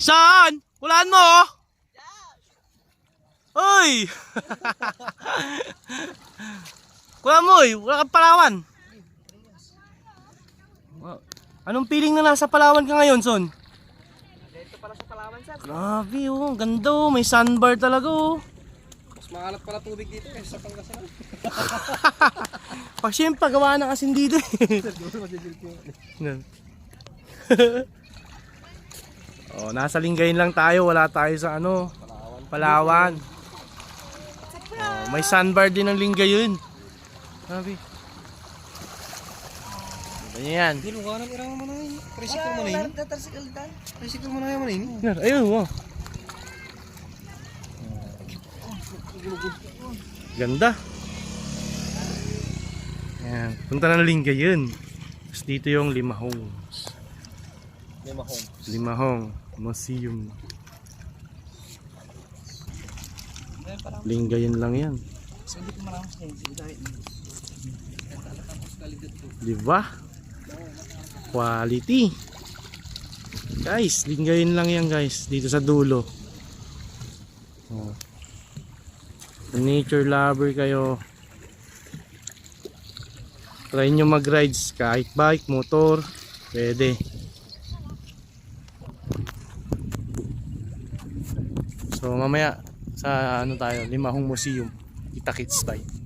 Saan? Walaan mo oh. Uy! Kuha mo eh, wala kang Palawan. Anong feeling na nasa Palawan ka ngayon, Son? Dito pala sa Palawan, sir. Grabe oh, ganda oh, may sandbar talaga oh. Mas maalat pala tubig dito kaysa sa Pangasinan. Pag siyempre, gawa ng asin dito eh. Oh, nasa Lingayen lang tayo, wala tayo sa ano, Palawan. Oh, may sandbar din ng Lingayen. Sabi. Ganyan yan. Hindi lugar ng irang mo na yun. Tricycle mo na yun. Tricycle mo na yun. Ayun oh. Ganda. Yan. Punta na ng Lingayen. Tapos dito yung Limahong. Limahong Museum. Lingayen lang yan. Diba? Quality. Guys, Lingayen lang yan guys. Dito sa dulo. Oh. Nature lover kayo. Try nyo mag-rides kahit bike, motor. Pwede. So mamaya sa ano tayo, Limahong Museum. Kita-kits, bye.